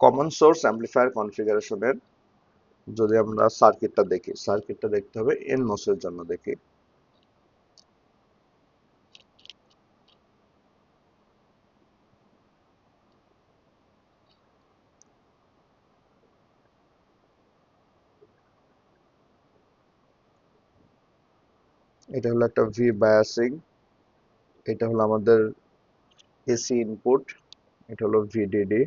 Common source amplifier কনফিগারেশনের যদি আমরা সার্কিটটা দেখতে হবে এনমস এর জন্য। দেখি এটা হলো একটা ভি বায়াসিং, এটা হলো আমাদের এসি ইনপুট, এটা হলো ভিডিডি।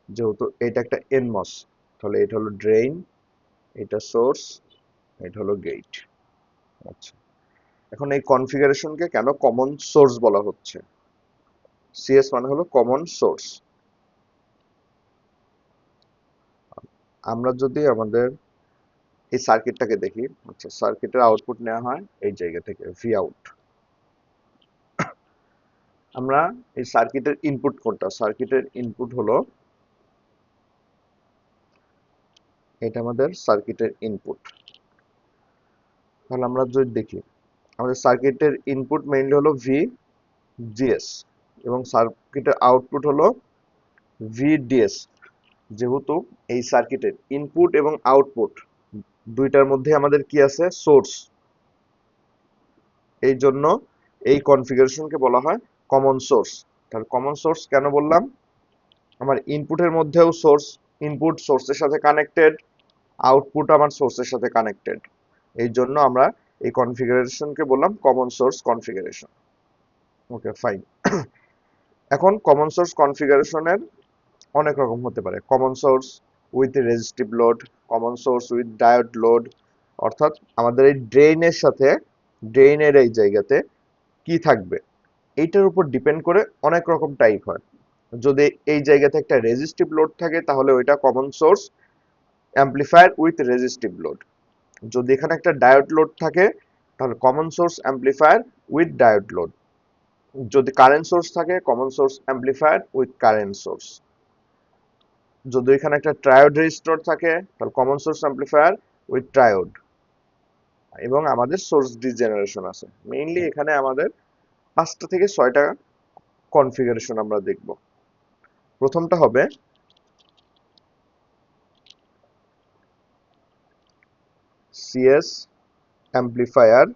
যেহেতু এটা একটা এনমস, তাহলে এটা হলো ড্রেইন, এটা সোর্স, এটা হলো গেট। আচ্ছা, এখন এই কনফিগারেশনকে কেন কমন সোর্স বলা হচ্ছে? সিএস মানে হলো কমন সোর্স। আমরা যদি আমাদের এই সার্কিটটাকে দেখি, আচ্ছা সার্কিটের আউটপুট নেওয়া হয় এই জায়গা থেকে ভি আউট। আমরা এই সার্কিটের ইনপুট কোনটা? সার্কিটের ইনপুট হলো এটা আমাদের সার্কিটের ইনপুট। তাহলে আমরা যদি দেখি আমাদের সার্কিটের ইনপুট মেইনলি হলো ভি জিএস এবং সার্কিটের আউটপুট হলো ভিডিএস। যেহেতু এই সার্কিটের ইনপুট এবং আউটপুট দুইটার মধ্যে আমাদের কি আছে? সোর্স। এই জন্য এই কনফিগারেশনকে বলা হয় কমন সোর্স। তাহলে কমন সোর্স কেন বললাম? আমার ইনপুটের মধ্যেও সোর্স, ইনপুট সোর্সের সাথে কানেক্টেড, আউটপুট আমার সোর্সের সাথে কানেক্টেড। এই জন্য আমরা এই কনফিগারেশনকে বললাম common source configuration. Okay fine. এখন কমন সোর্স কনফিগারেশনের অনেক রকম হতে পারে। Common source with resistive load, common source with diode load. অর্থাৎ আমাদের এই ড্রেইনের সাথে, ড্রেইনের এই জায়গাতে কি থাকবে এইটার উপর ডিপেন্ড করে অনেক রকম টাইপ হয়। যদি এই জায়গাতে একটা রেজিস্টিভ লোড থাকে তাহলে ওইটা common source amplifier with resistive load. যদি এখানে একটা ডায়োড লোড থাকে তাহলে common source amplifier with diode load. যদি কারেন্ট সোর্স থাকে common source amplifier with current source. যদি এখানে একটা ট্রায়োড রেজিস্টর থাকে তাহলে common source amplifier with triode. এবং আমাদের সোর্স ডিজেনারেশন আছে। মেইনলি এখানে আমাদের 5টা থেকে 6টা কনফিগারেশন আমরা দেখব। প্রথমটা হবে CS amplifier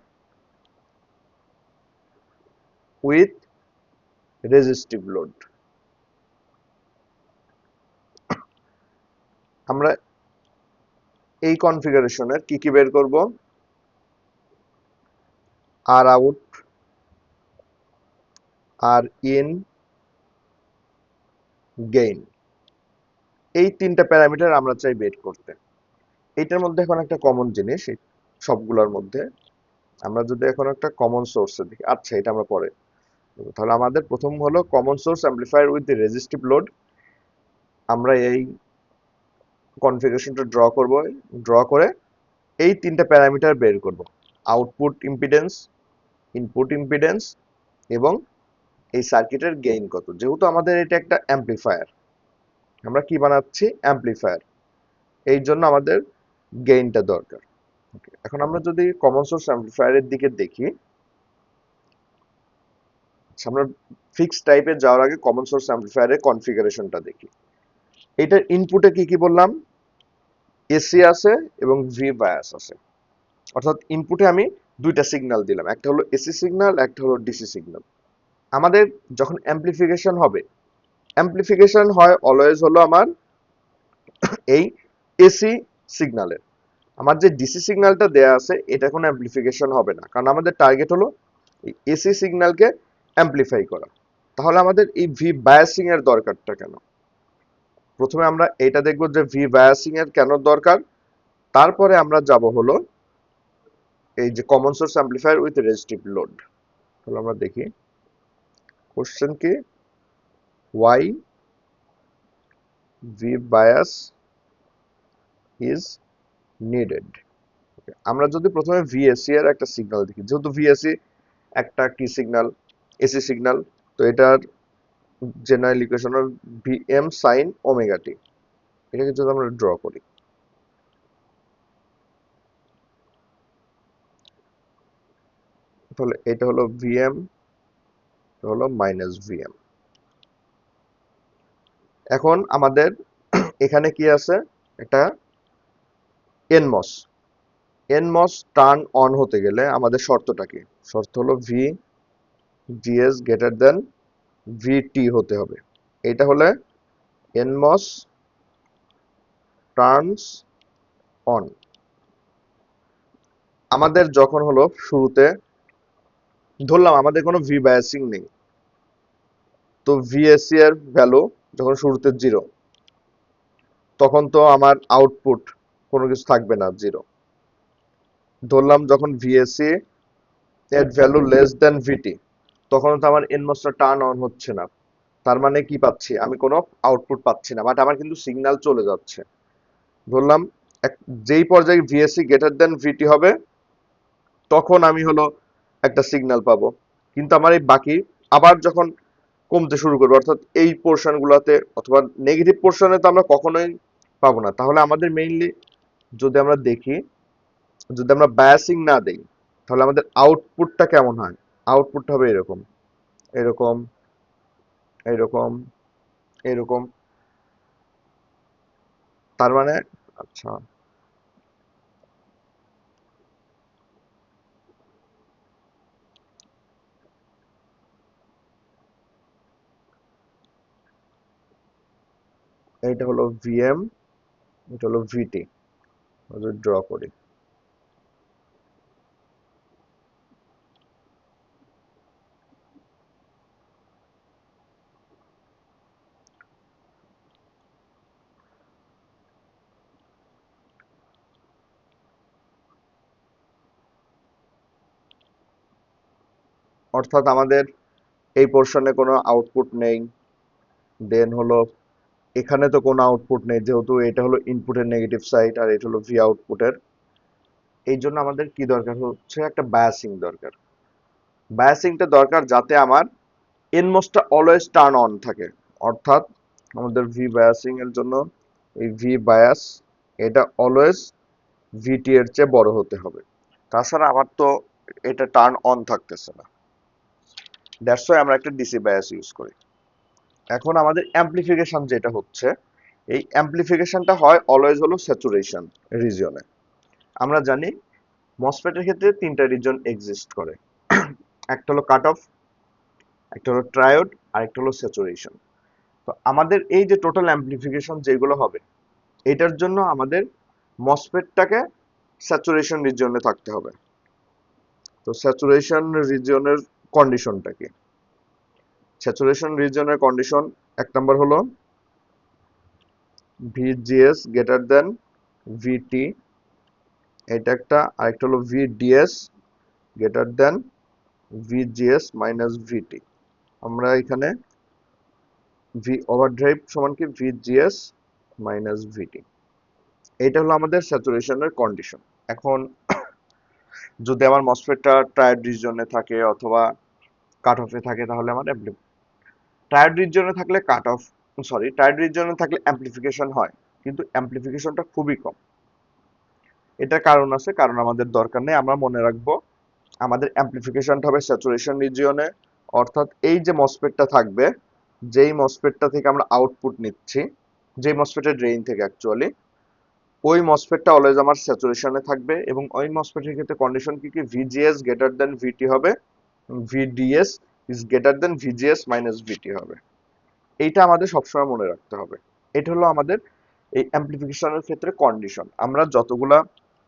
with resistive load. আমরা এই কনফিগারেশনের কি কি বের করব? আর আউট, আর ইন, গেইন। এই 3টা প্যারামিটার আমরা চাই বের করতে। এইটার মধ্যে এখন একটা কমন জিনিস, এই সবগুলোর মধ্যে আমরা যদি এখন একটা কমন সোর্সে দেখি, আচ্ছা এটা আমরা পরে দেখব। তাহলে আমাদের প্রথম হলো common source amplifier with resistive load. আমরা এই কনফিগারেশনটা ড্র করব, ড্র করে এই 3টা প্যারামিটার বের করব। আউটপুট ইম্পিডেন্স, ইনপুট ইম্পিডেন্স এবং এই সার্কিটের গেইন কত। যেহেতু আমাদের এটা একটা অ্যাম্পলিফায়ার, আমরা কি বানাচ্ছি? অ্যাম্পলিফায়ার। এই জন্য আমাদের গেইনটা দরকার। এখন আমরা যদি কমন সোর্স অ্যাম্পলিফায়ারের দিকে দেখি, আমরা ফিক্সড টাইপে যাওয়ার আগে কমন সোর্স অ্যাম্পলিফায়ারের কনফিগারেশনটা দেখি। এটার ইনপুটে কি কি বললাম? এসি আছে এবং ভি বায়াস আছে। অর্থাৎ ইনপুটে আমি দুইটা সিগন্যাল দিলাম, একটা হলো এসি সিগন্যাল, একটা হলো ডিসি সিগন্যাল। আমাদের যখন অ্যাম্পলিফিকেশন হবে, অ্যাম্পলিফিকেশন হয় অলওয়েজ হলো আমার এই এসি সিগন্যালের। আমার যে ডিসি সিগন্যালটা দেয়া আছে এটা কোনো অ্যাম্পলিফিকেশন হবে না, কারণ আমাদের টার্গেট হলো এসি সিগন্যালকে অ্যাম্পলিফাই করা। তাহলে আমাদের এই ভি বায়াসিং এর দরকারটা কেন? প্রথমে আমরা এটা দেখব যে ভি বায়াসিং এর কেন দরকার, তারপরে আমরা যাব হলো এই যে common source amplifier with resistive load. তাহলে আমরা দেখি কোশ্চেন কি, why V bias is needed. আমরা যদি প্রথমে ভিএসি এর একটা সিগন্যাল দেখি, যেহেতু ভিএসি একটা কি সিগন্যাল? AC signal. তো এটার জেনারেল ইকুয়েশন হল ভিএম সাইন ওমেগা টি। এটাকে যদি আমরা ড্র করি, তাহলে এটা হলো ভিএম, হলো মাইনাস ভিএম। এখন আমাদের এখানে কি আছে, একটা এনমস। এনমস টার্ন অন হতে গেলে আমাদের শর্তটা কি? শর্ত হলো ভি জিএস গ্রেটার দেন ভিটি হতে হবে। এটা হলে এনমস টার্নস অন। আমাদের যখন হলো শুরুতে ধরলাম আমাদের কোনো ভি বায়াসিং নেই, তো ভিএসসি এর ভ্যালু যখন শুরুতে জিরো, তখন তো আমার আউটপুট কোনো কিছু থাকবে না, জিরো। ধরলাম যখন ভিএসসি এর ভ্যালু লেস দেন ভিটি, তখন তো আমার এনমসটা টার্ন অন হচ্ছে না। তার মানে কি পাচ্ছি? আমি কোনো আউটপুট পাচ্ছি না, বাট আমার কিন্তু সিগন্যাল চলে যাচ্ছে। ধরলাম যেই পর্যায়ে ভিএসসি গ্রেটার দেন ভিটি হবে, তখন আমি হলো একটা সিগন্যাল পাবো। কিন্তু আমার এই বাকি আবার যখন কমতে শুরু করবে, অর্থাৎ এই পোর্শন গুলাতে অথবা নেগেটিভ পোর্শনে তো আমরা কখনোই পাবো না। তাহলে আমাদের মেইনলি যদি আমরা দেখি, যদি আমরা বায়াসিং না দেই, তাহলে আমাদের আউটপুটটা কেমন হয়? আউটপুটটা হবে এরকম, এরকম, এরকম, এরকম। তার মানে আচ্ছা, এইটা হলো ভিএম, এটা হলো ভিটি। যদি ড্র করি, অর্থাৎ আমাদের এই পোর্শনে কোনো আউটপুট নেই, দেন হলো এখানে তো কোনো আউটপুট নেই, যেহেতু এটা হলো ইনপুটের নেগেটিভ সাইড আর এটা হলো ভি আউটপুটের। এই জন্য আমাদের কি দরকার হচ্ছে? একটা বায়াসিং দরকার। বায়াসিংটা দরকার যাতে আমার এনমোসটা অলওয়েজ টার্ন অন থাকে। অর্থাৎ আমাদের ভি বায়াসিং এর জন্য এই ভি বায়াস, এটা অলওয়েজ ভিটি এর চেয়ে বড় হতে হবে। তাছাড়া আমার তো এটা টার্ন অন থাকতেছে না। দ্যাটস ওয়াই আমরা একটা ডিসি বায়াস ইউজ করি। এখন আমাদের অ্যাম্প্লিফিকেশন যেটা হচ্ছে, এই অ্যাম্প্লিফিকেশনটা হয় অলওয়েজ হলো স্যাচুরেশন রিজিয়নে। আমরা জানি মসফেটের ক্ষেত্রে তিনটা রিজন এক্সিস্ট করে। একটা হলো কাট অফ, একটা হলো ট্রায়োড, আর একটা হলো স্যাচুরেশন। তো আমাদের এই যে টোটাল অ্যাম্প্লিফিকেশন যেগুলো হবে, এটার জন্য আমাদের মসফেটটাকে স্যাচুরেশন রিজিয়নে থাকতে হবে। তো স্যাচুরেশন রিজিয়নের কন্ডিশনটা কি? স্যাচুরেশন রিজিয়নের কন্ডিশন, এক নম্বর হলো ভিজিএস গ্রেটার দেন ভিটি, এটা একটা। আরেকটা হলো VDS greater than VGS minus VT. আমরা এখানে ভি ওভারড্রাইভ সমান কি ভিজিএস মাইনাস ভিটি। এইটা হলো আমাদের স্যাচুরেশনের কন্ডিশন। এখন যদি আমার মসফেটটা ট্রায়োড রিজিয়নে থাকে অথবা কাট অফে থাকে, তাহলে আমার ট্রায়োড রিজিয়নে থাকলে কাট অফ, সরি, ট্রায়োড রিজিয়নে থাকলে অ্যাম্প্লিফিকেশন হয়, কিন্তু অ্যাম্প্লিফিকেশনটা খুবই কম। এটার কারণ আছে, কারণ আমাদের দরকার নেই, আমরা মনে রাখবো আমাদের অ্যাম্প্লিফিকেশনটা হবে স্যাচুরেশন রিজিয়নে। অর্থাৎ এই যে মসফেটটা থাকবে, যেই মসফেটটা থেকে আমরা আউটপুট নিচ্ছি, যেই মসফেটের ড্রেইন থেকে অ্যাকচুয়ালি, ওই মসফেটটা অলওয়েজ আমার স্যাচুরেশনে থাকবে। এবং ওই মসফেটের ক্ষেত্রে কন্ডিশন কি কি? ভিজিএস গ্রেটার দেন ভিটি হবে, VDS is greater than VGS minus VT হবে। এইটা আমাদের সবসময় মনে রাখতে হবে। এটা হলো আমাদের এই অ্যাম্প্লিফিকেশনের ক্ষেত্রে কন্ডিশন। আমরা যতগুলা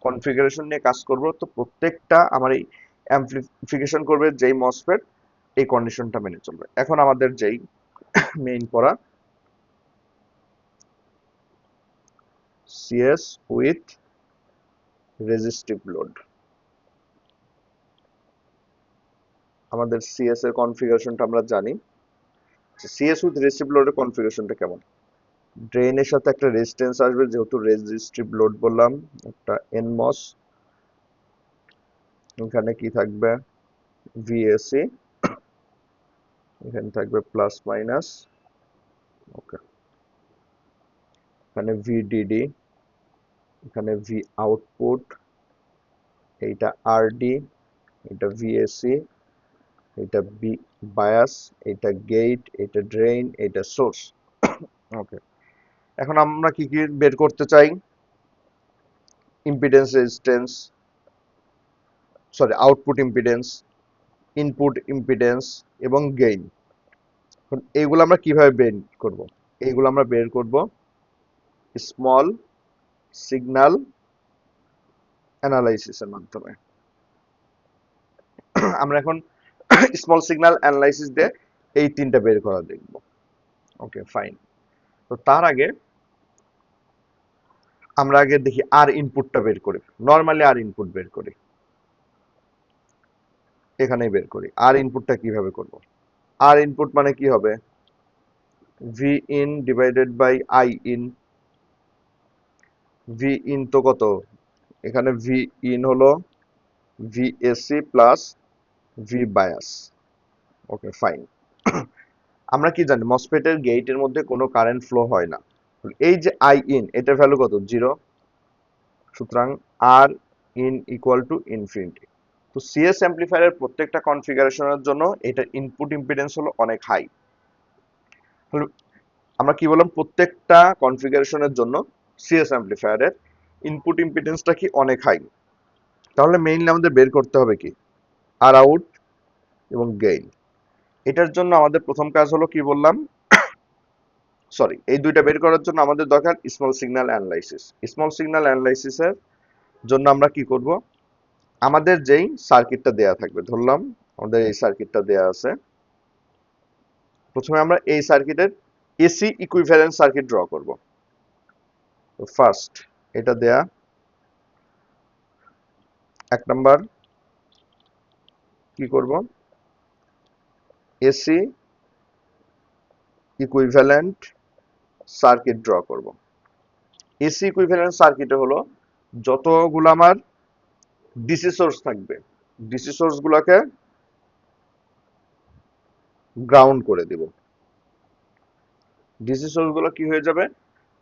কনফিগারেশন নিয়ে কাজ করব, তো প্রত্যেকটা আমার এই অ্যাম্প্লিফিকেশন করবে যেই মসফেট, এই কন্ডিশনটা মেনে চলবে। এখন আমাদের যেই মেইন পড়া, সিএস উইথ রেজিস্টিভ লোড। আমাদের সিএস এর কনফিগারেশনটা আমরা জানি। সিএস উইথ রেজিস্টিভ লোডের কনফিগারেশনটা কেমন? ড্রেইনের সাথে একটা রেজিস্ট্যান্স আসবে, যেহেতু রেজিস্টিভ লোড বললাম, একটা এনমস। এখানে কি থাকবে? ভিএসি, এখানে থাকবে প্লাস মাইনাস, ওকে। এখানে ভিডিডি, এখানে ভি আউটপুট, এইটা আরডি, এটা ভিএসি, এটা বি বায়াস, এটা গেট, এটা ড্রেইন, এটা সোর্স, ওকে। এখন আমরা কি কি বের করতে চাই? Impedance resistance, sorry output impedance, input impedance এবং গেইন। এখন এইগুলো আমরা কিভাবে বের করব? এইগুলো আমরা বের করব স্মল সিগন্যাল অ্যানালাইসিসের মাধ্যমে। আমরা এখন স্মল সিগন্যাল অ্যানালাইসিস দিয়ে এই তিনটা বের করা দেখব। Okay fine. তো তার আগে আমরা আগে দেখি আর ইনপুটটা বের করি। নর্মালি আর ইনপুট বের করি, এখানেই বের করি। আর ইনপুটটা কিভাবে করব? আর ইনপুট মানে কি হবে? V in divided by I in. V in তো কত? এখানে ভি ইন হলো VSC plus V bias. Okay fine. আমরা কি জানি মসফেটের গেটের মধ্যে কোনো কারেন্ট ফ্লো হয় না। এই যে আই ইন, এটার ভ্যালু কত? 0। সুতরাং আর ইন ইকুয়াল টু ইনফিনিটি। তো সিএস অ্যাম্পলিফায়ারের প্রত্যেকটা কনফিগারেশনের জন্য এটার ইনপুট ইম্পিডেন্স হলো অনেক হাই। আমরা কি বললাম? প্রত্যেকটা কনফিগারেশনের জন্য সিএস অ্যাম্পলিফায়ারের ইনপুট ইম্পিডেন্সটা কি অনেক হাই। তাহলে মেইনলি আমাদের বের করতে হবে কি? আর আউট এবং গেইন। এটার জন্য আমাদের প্রথম কাজ হলো কি বললাম? সরি, এই দুইটা বের করার জন্য আমাদের দরকার small signal analysis. Small signal অ্যানালাইসিসের জন্য আমরা কি করব? আমাদের যেই সার্কিটটা দেয়া থাকবে, ধরলাম আমাদের এই সার্কিটটা দেয়া আছে, প্রথমে আমরা এই সার্কিটের এসি ইকুইভ্যালেন্ট সার্কিট ড্র করব। তো ফার্স্ট এটা দেয়া, 1 নাম্বার কি করব? এসি ইকুইভ্যালেন্ট সার্কিট ড্র করব। এসি ইকুইভ্যালেন্ট সার্কিটে হলো যতগুলো আমার ডিসি সোর্স থাকবে, ডিসি সোর্স গুলোকে গ্রাউন্ড করে দিব। ডিসি সোর্স গুলো কি হয়ে যাবে?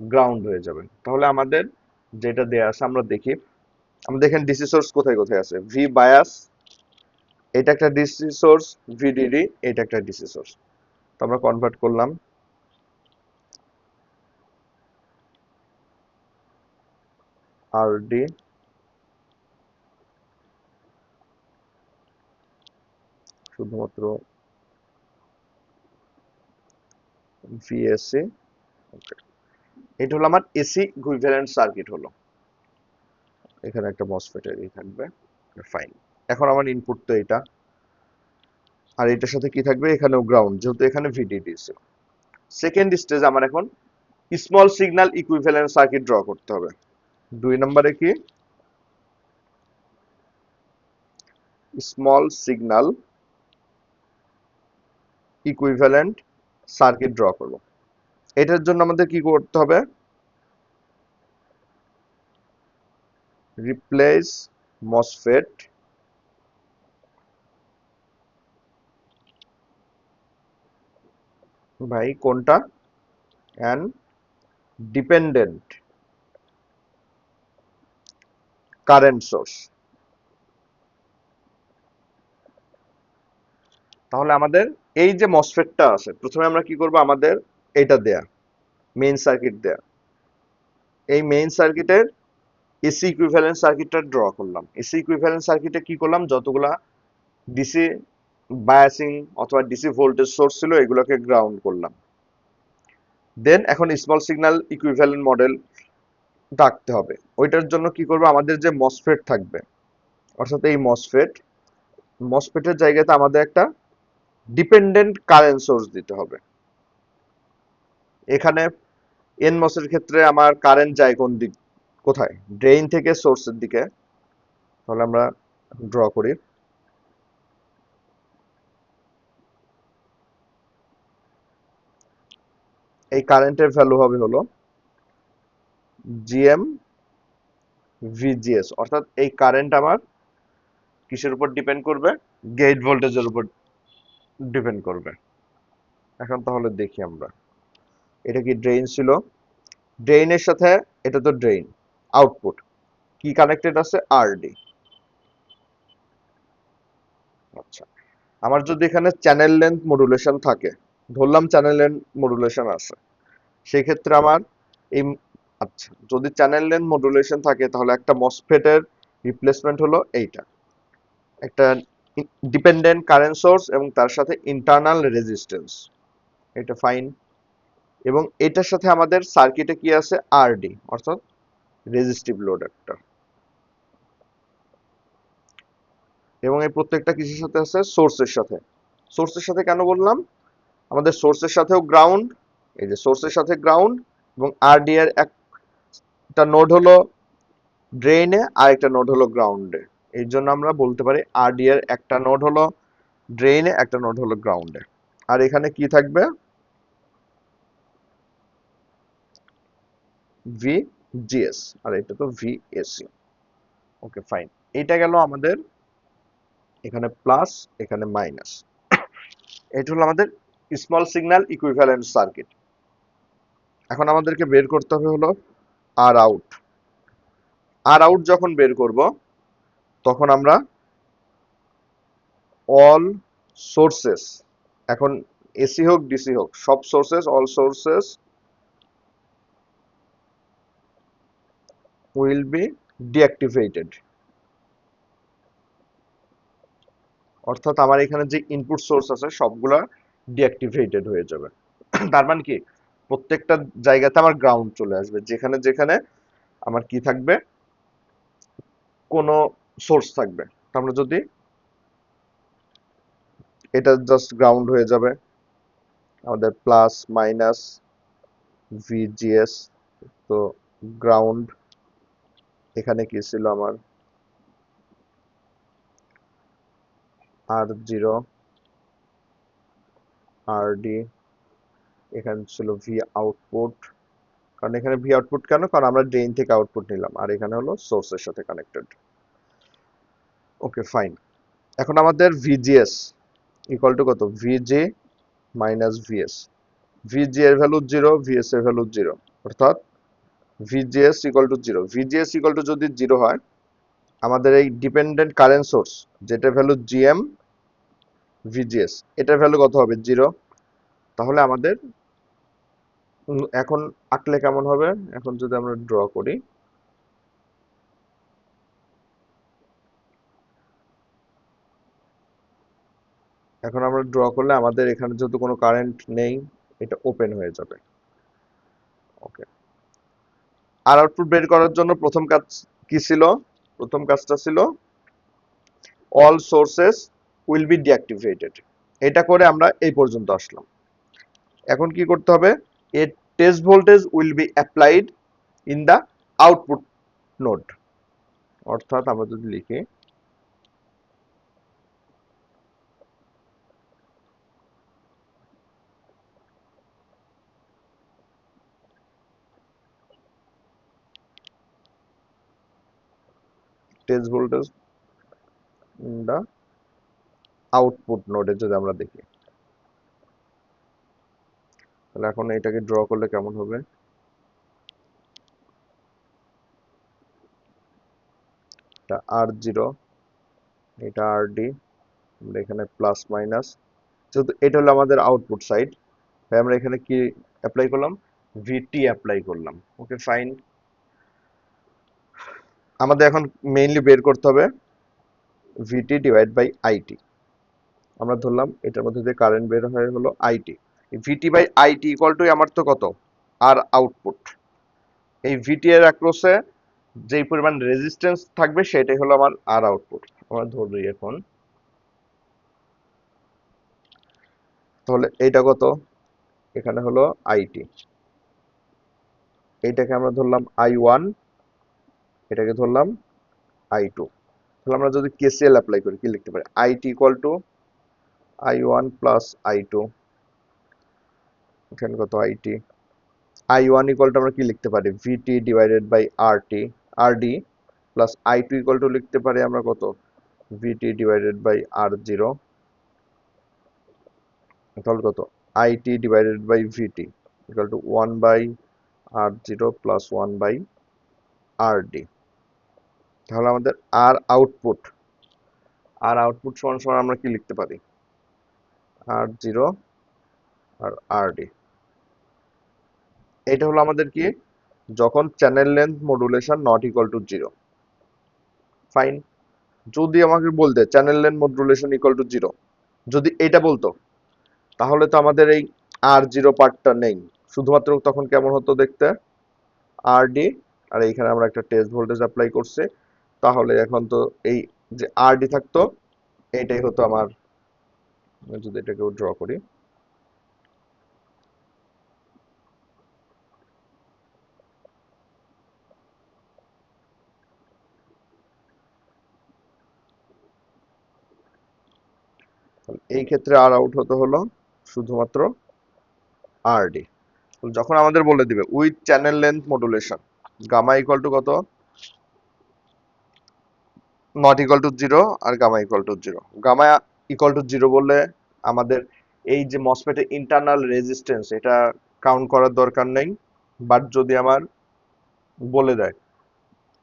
গ্রাউন্ড হয়ে যাবে। তাহলে আমাদের যেটা দেয়া আছে আমরা দেখি। আমরা দেখেন ডিসি সোর্স কোথায় কোথায় আছে। ভি বায়াস, এটা একটা ডিসি সোর্স, ভিডিডি এটা একটা ডিসি সোর্স। তো আমরা কনভার্ট করলাম আরডি শুধুমাত্র ভিএসসি। ওকে, এটা হলো আমার এসি ইকুইভ্যালেন্ট সার্কিট হলো। এখানে একটা মসফেটের থাকবে। ফাইন। এখন আমার ইনপুট তো এটা, আর এটার সাথে কি থাকবে? এখানেও গ্রাউন্ড, যেহেতু এখানে ভিডিডি ছিল। সেকেন্ড স্টেজ আমার এখন small signal equivalent circuit draw করতে হবে। 2 নম্বরে কি? Small signal equivalent circuit draw করব। এটার জন্য আমাদের কি করতে হবে? রিপ্লেস মসফেট ভাই কোনটা? And dependent current source. তাহলে আমাদের এই যে মসফেটটা আছে, প্রথমে আমরা কি করব? আমাদের এটা দেয়া মেইন সার্কিট দেয়া, এই মেইন সার্কিটের এসি ইকুইভ্যালেন্ট সার্কিটটা ড্র করলাম। এসি ইকুইভ্যালেন্ট সার্কিটে কি করলাম? যতগুলা ডিসি বায়াসিং অথবা ডিসি ভোল্টেজ সোর্স ছিল এগুলোকে গ্রাউন্ড করলাম। দেন এখন স্মল সিগন্যাল ইকুইভ্যালেন্ট মডেল ডাকতে হবে। ওইটার জন্য কি করবো? আমাদের যে মসফেট থাকবে, অর্থাৎ এই মসফেটের জায়গাতে আমাদের একটা ডিপেন্ডেন্ট কারেন্ট সোর্স দিতে হবে। এখানে এনমসের ক্ষেত্রে আমার কারেন্ট যায় কোন দিক, কোথায়? ড্রেইন থেকে সোর্সের দিকে। তাহলে আমরা ড্র করি। এই কারেন্টের ভ্যালু হবে হলো জিএম ভিজিএস, অর্থাৎ এই কারেন্ট আমার কিসের উপর ডিপেন্ড করবে? গেট ভোল্টেজের উপর ডিপেন্ড করবে। এখন তাহলে দেখি আমরা, এটা কি ড্রেইন ছিল? ড্রেইনের সাথে এটা তো ড্রেইন, আউটপুট কি কানেক্টেড আছে? আরডি। আচ্ছা, আমার যদি এখানে চ্যানেল লেন্থ মডুলেশন থাকে, ধরলাম চ্যানেল লেন্থ মডুলেশন আছে, সেই ক্ষেত্রে আমার এই আচ্ছা, যদি চ্যানেল লেন্থ মডুলেশন থাকে তাহলে একটা মসফেটের রিপ্লেসমেন্ট হলো এইটা, একটা ডিপেন্ডেন্ট কারেন্ট সোর্স এবং তার সাথে ইন্টারনাল রেজিস্ট্যান্স, এটা ফাইন। এবং এটার সাথে আমাদের সার্কিটে কি আছে, আরডি অর্থাৎ রেজিস্টিভ লোড একটা। এবং এই প্রত্যেকটা কিসের সাথে আছে, সোর্সের সাথে। সোর্সের সাথে কেন বললাম, আমাদের সোর্সের সাথেও গ্রাউন্ড, এই যে সোর্সের সাথে গ্রাউন্ড, এবং আরডি এর একটা নোড হলো ড্রেইনে আর একটা নোড হলো গ্রাউন্ডে। এই জন্য আমরা বলতে পারি আরডি এর একটা নোড হলো ড্রেইনে, একটা নোড হলো গ্রাউন্ডে। আর এখানে কি থাকবে, ভিজিএস, আর এটা তো ভিএসি। ওকে ফাইন, এটা গেল আমাদের এখানে প্লাস, এখানে মাইনাস। এটা হলো আমাদের স্মল সিগন্যাল ইকুইভ্যালেন্ট সার্কিট। এখন আমাদেরকে বের করতে হবে হলো আর আউট। আর আউট যখন বের করব তখন আমরা অল সোর্সেস, এখন এসি হোক ডিসি হোক, সব sources, all sources will be deactivated. অর্থাৎ আমার এখানে যে ইনপুট সোর্স আছে সবগুলা ডিঅ্যাক্টিভেটেড হয়ে যাবে। তার মানে কি, প্রত্যেকটা জায়গাতে আমার গ্রাউন্ড চলে আসবে, যেখানে যেখানে আমার কি থাকবে, কোনো সোর্স থাকবে। আমরা যদি এটা জাস্ট গ্রাউন্ড হয়ে যাবে, আমাদের প্লাস মাইনাস ভিজিএস, তো গ্রাউন্ড, এখানে কি ছিল আমার R0 RD, এখানে ছিল ভি আউটপুট। কারণ এখানে ভি আউটপুট কেন, কারণ আমরা ড্রেইন থেকে আউটপুট নিলাম, আর এখানে হলো সোর্সের সাথে কানেক্টেড। ওকে ফাইন, এখন আমাদের ভিজিএস ইকুয়াল টু কত, ভিজি মাইনাস ভিএস। ভিজি এর ভ্যালু 0, ভিএস এর ভ্যালু 0, অর্থাৎ VGS equal to 0। VGS equal to যদি 0 হয়, আমাদের এই ডিপেন্ডেন্ট কারেন্ট সোর্স যেটা ভ্যালু জিএম ভিজিএস, এটার ভ্যালু কত হবে, 0। তাহলে আমাদের এখন আঁকলে কেমন হবে, এখন যদি আমরা ড্র করি, এখন আমরা ড্র করলে আমাদের এখানে যেহেতু কোনো কারেন্ট নেই, এটা ওপেন হয়ে যাবে। ওকে, আর আউটপুট বের করার জন্য প্রথম কাজ কি ছিল, প্রথম কাজটা ছিল all sources will be deactivated. এটা করে আমরা এই পর্যন্ত আসলাম। এখন কি করতে হবে, a test voltage will be applied in the output node. অর্থাৎ আমরা যদি লিখি test voltage in the output নোডে যদি আমরা দেখি, তাহলে এখন এটাকে ড্র করলে কেমন হবে, এটা R0, এটা RD, আমরা এখানে প্লাস মাইনাস, যেহেতু এটা হলো আমাদের আউটপুট সাইড, তাই আমরা এখানে কি অ্যাপ্লাই করলাম, ভিটি অ্যাপ্লাই করলাম। ওকে ফাইন, আমাদের এখন মেইনলি বের করতে হবে ভিটি ডিভাইড বাই আইটি। আমরা ধরলাম এটার মধ্যে যে কারেন্ট বের হয় হলো IT. VT by IT equal to আমার তো কত, আর আউটপুট। এই ভিটি এর অ্যাক্রসে যেই পরিমাণ রেজিস্ট্যান্স থাকবে সেটাই হলো আমার আর আউটপুট। আমরা ধরি এখন, তাহলে এইটা কত, এখানে হলো আইটি, এইটাকে আমরা ধরলাম I1, এটাকে ধরলাম I2। তাহলে আমরা যদি কেসিএল অ্যাপ্লাই করি কি লিখতে পারি, IT equal two I1 plus I2, এখানে কত আইটি, I1 ইকুয়াল টু আমরা কি লিখতে পারি, VT divided by RD, plus I2 equal to লিখতে পারি আমরা কত, ভিটি ডিভাইডেড বাই R0, তাহলে কত, IT divided by VT equal to 1 by R0 plus 1 by RD. তাহলে আমাদের আর আউটপুট সমান সমান আমরা কি লিখতে পারি, R0 আর আরডি। এটা হলো আমাদের কি যখন channel length modulation not equal to zero. Fine. যদি আমাকে বলতে channel length modulation equal to zero, যদি এটা বলতো, তাহলে তো আমাদের এই আর জিরো পার্টটা নেই। শুধুমাত্র তখন কেমন হতো দেখতে, আর ডি, আর এইখানে আমরা একটা টেস্ট ভোল্টেজ অ্যাপ্লাই করছি। তাহলে এখন তো এই যে আর ডি থাকতো, এটাই হতো আমার, যদি এটাকেও ড্র করি, এই ক্ষেত্রে আর আউট হতে হলো শুধুমাত্র আর ডি। যখন আমাদের বলে দিবে with channel length modulation gamma equal to কত, নট ইকুয়াল টু জিরো আর gamma equal to zero. Gamma equal to zero বললে আমাদের এই যে মসফেটের ইন্টারনাল রেজিস্ট্যান্স এটা কাউন্ট করার দরকার নেই। বাট যদি আমার বলে দেয়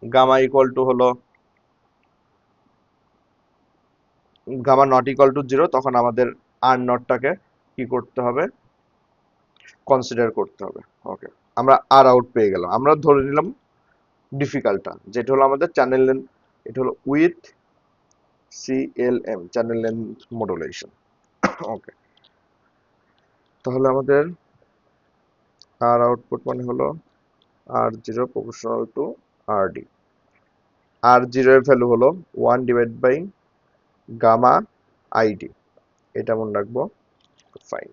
গামা ইকুয়াল টু হলো gamma not equal to zero, তখন আমাদের আর নটটাকে কি করতে হবে, কনসিডার করতে হবে। ওকে, আমরা আর আউট পেয়ে গেলাম। আমরা ধরে নিলাম ডিফিকাল্টটা, যেটা হলো আমাদের চ্যানেল লেন্থ, এটা হলো with CLM, channel length modulation. Okay, তাহলে আমাদের আর আউটপুট মানে হলো r zero proportional to r D. R zero এর ভ্যালু হলো 1 গামা আইডি, এটা মনে রাখবো। ফাইন।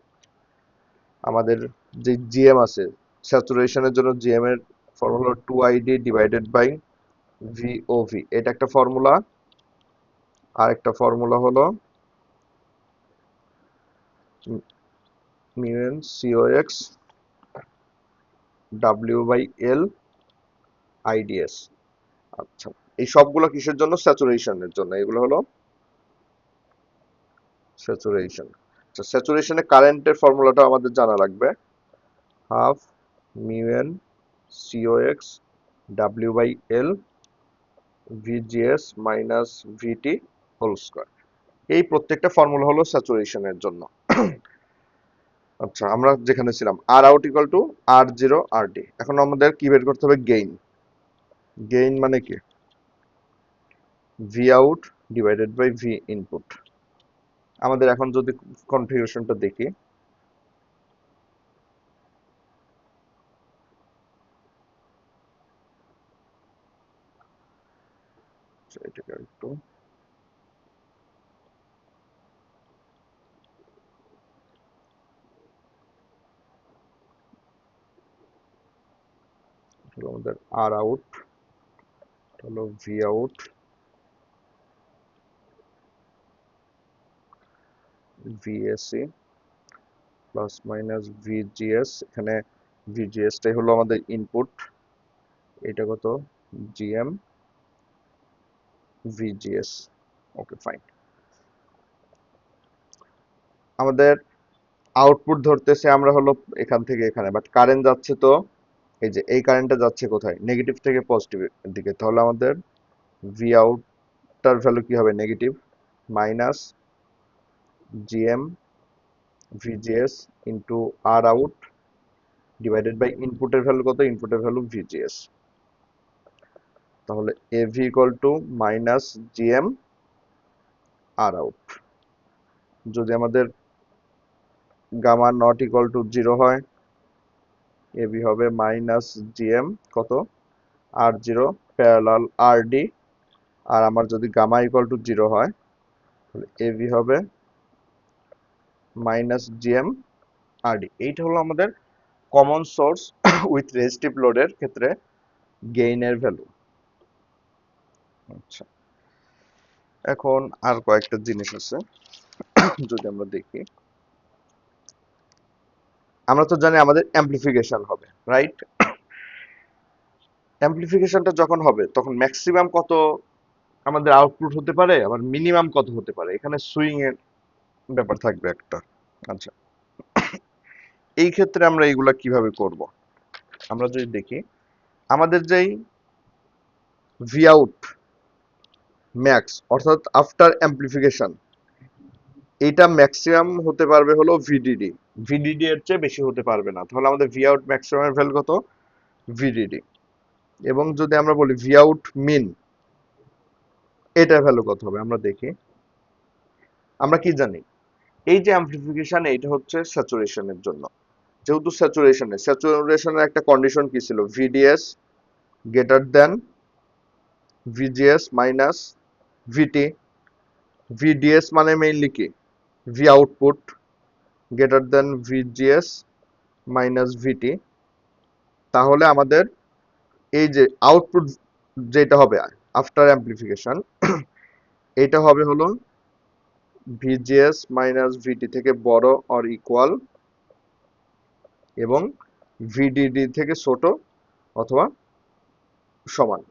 আমাদের যে জিএম আছে স্যাচুরেশনের জন্য, জিএম এর ফর্মুলা হলো 2ID ডিভাইডেড বাই ভিওভি, এটা একটা ফর্মুলা। আর একটা ফর্মুলা হলো mu n C ox W by L IDS. আচ্ছা, এই সবগুলো কিসের জন্য, স্যাচুরেশনের জন্য। এগুলো হলো স্যাচুরেশন। আচ্ছা, স্যাচুরেশনে কারেন্টের ফর্মুলাটা আমাদের জানা লাগবে, half mu n C ox W by L VGS minus VT whole square. এই প্রত্যেকটা ফর্মুলা হলো স্যাচুরেশনের জন্য। আচ্ছা, আমরা যেখানে ছিলাম r out equal to r zero r d. এখন আমাদের কি বের করতে হবে, গেইন। গেইন মানে কি, V out divided by V input. আমাদের এখন যদি কনফিগারেশনটা দেখি, এটাকে একটু আমাদের আর আউট হলো V out VSC plus minus VGS. এখানে ভিজিএস টাই হলো আমাদের ইনপুট, এটা কত, জিএম ভিজিএস। Okay, fine. আমাদের আউটপুট ধরতেছে আমরা হলো এখান থেকে এখানে, বাট কারেন্ট যাচ্ছে তো এই যে এই কারেন্টটা যাচ্ছে কোথায়, নেগেটিভ থেকে পজিটিভের দিকে। তাহলে আমাদের ভি আউটটার ভ্যালু কি হবে, negative minus GM VGS into R out divided by ইনপুটের ভ্যালু কত, ইনপুটের ভ্যালু ভিজিএস। তাহলে AV equal to minus GM R out. যদি আমাদের gamma not equal to zero হয়, এবি হবে মাইনাস জিএম কত, R zero parallel R D. আর আমার যদি গামা ইকুয়াল টু জিরো হয়, তাহলে এবি হবে মাইনাস জিএম আর ডি। এইটা হলো আমাদের কমন সোর্স উইথ রেজিস্টিভ লোডের ক্ষেত্রে গেইনের ভ্যালু। আচ্ছা, এখন আর কয়েকটা জিনিস আছে যদি আমরা দেখি। আমরা তো জানি আমাদের অ্যাম্প্লিফিকেশন হবে, রাইট? অ্যাম্প্লিফিকেশনটা যখন হবে তখন ম্যাক্সিমাম কত আমাদের আউটপুট হতে পারে, আবার মিনিমাম কত হতে পারে, এখানে সুইং এর ব্যাপার থাকবে একটা। আচ্ছা, এই ক্ষেত্রে আমরা এইগুলা কিভাবে করব, আমরা যদি দেখি আমাদের যেই ভি আউট ম্যাক্স অর্থাৎ আফটার অ্যাম্প্লিফিকেশন, এটা ম্যাক্সিমাম হতে পারবে হলো ভিডিডি। ভিডিডি এর চেয়ে বেশি হতে পারবে না। তাহলে আমাদের ভি আউট ম্যাক্সিমামের ভ্যালু কত, ভিডিডি। এবং যদি আমরা বলি ভি আউট মিন, এটার ভ্যালু কত হবে আমরা দেখি। আমরা কি জানি এই যে অ্যাম্পলিফিকেশন, এটা হচ্ছে স্যাচুরেশনের জন্য। যেহেতু স্যাচুরেশনের একটা কন্ডিশন কি ছিল, VDS greater than VGS minus VT. VDS মানে মেইনলি কি, V output greater than VGS minus VT. তাহলে আমাদের এই যে আউটপুট যেটা হবে আফটার অ্যাম্পলিফিকেশন, এটা হবে হলো ভিজিএস মাইনাস ভিটি থেকে বড় অর ইকুয়াল এবং ভিডিডি থেকে ছোট অথবা সমান।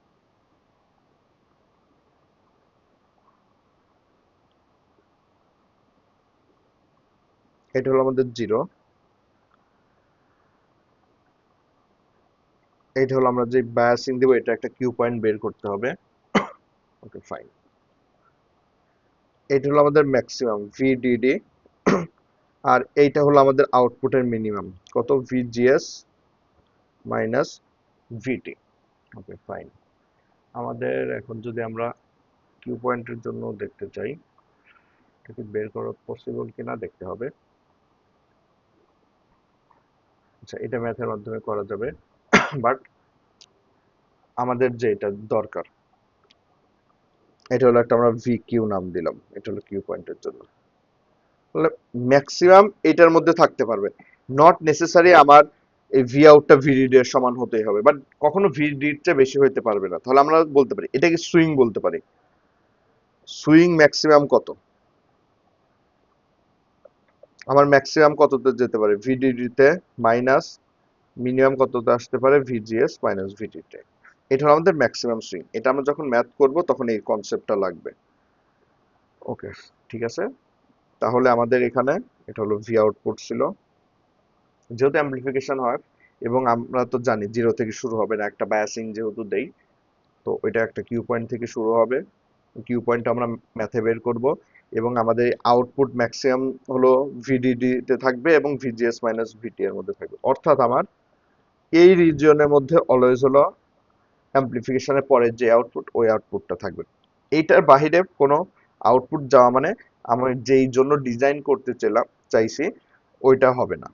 এটা হলো আমাদের জিরো। এটা হলো আমরা যে বায়াসিং দেব, এটা একটা কিউ পয়েন্ট বের করতে হবে। Okay fine. এটা হলো আমাদের ম্যাক্সিমাম ভিডিডি, আর এইটা হলো আমাদের আউটপুটের মিনিমাম কত, VGS minus VT. Okay fine. আমাদের এখন যদি আমরা কিউ পয়েন্টের জন্য দেখতে চাই, এটা কি বের করা পসিবল কিনা দেখতে হবে। আচ্ছা, এটা ম্যাথের মাধ্যমে করা যাবে, বাট আমাদের যে এটা দরকার, এটা হলো একটা আমরা ভি কিউ নাম দিলাম, এটা হলো কিউ পয়েন্টের জন্য। তাহলে ম্যাক্সিমাম এটার মধ্যে থাকতে পারবে, নট নেসেসারি আমার এই ভি আউটটা ভিডিডি এর সমান হতেই হবে, বাট কখনো ভিডিডির চেয়ে বেশি হইতে পারবে না। তাহলে আমরা বলতে পারি এটাকে সুইং বলতে পারি। সুইং ম্যাক্সিমাম কত, আমার ম্যাক্সিমাম কততে যেতে পারে, ভিডিডি তে মাইনাস মিনিমাম কততে আসতে পারে, ভিজিএস মাইনাস ভিটি তে। এটা হলো আমাদের ম্যাক্সিমাম সুইং। এটা আমরা যখন ম্যাথ করব তখন এই কনসেপ্টটা লাগবে। ওকে, ঠিক আছে। তাহলে আমাদের এখানে এটা হলো ভি আউটপুট ছিল, যেহেতু অ্যাম্পলিফিকেশন হয় এবং আমরা তো জানি জিরো থেকে শুরু হবে না, একটা বায়াসিং যেহেতু দেই, তো ওইটা একটা কিউ পয়েন্ট থেকে শুরু হবে। কিউ পয়েন্ট আমরা ম্যাথে বের করব এবং আমাদের আউটপুট ম্যাক্সিমাম হলো ভিডিডি তে থাকবে এবং ভিজিএস মাইনাস ভিটি এর মধ্যে থাকবে। অর্থাৎ আমার এই রিজিয়নের মধ্যে অলওয়েজ হলো অ্যাম্পলিফিকেশনের পরে যে আউটপুট, ওই আউটপুটটা থাকবে। এইটার বাহিরে কোনো আউটপুট যাওয়া মানে আমি যেই জন্য ডিজাইন করতে চাইছি ওইটা হবে না।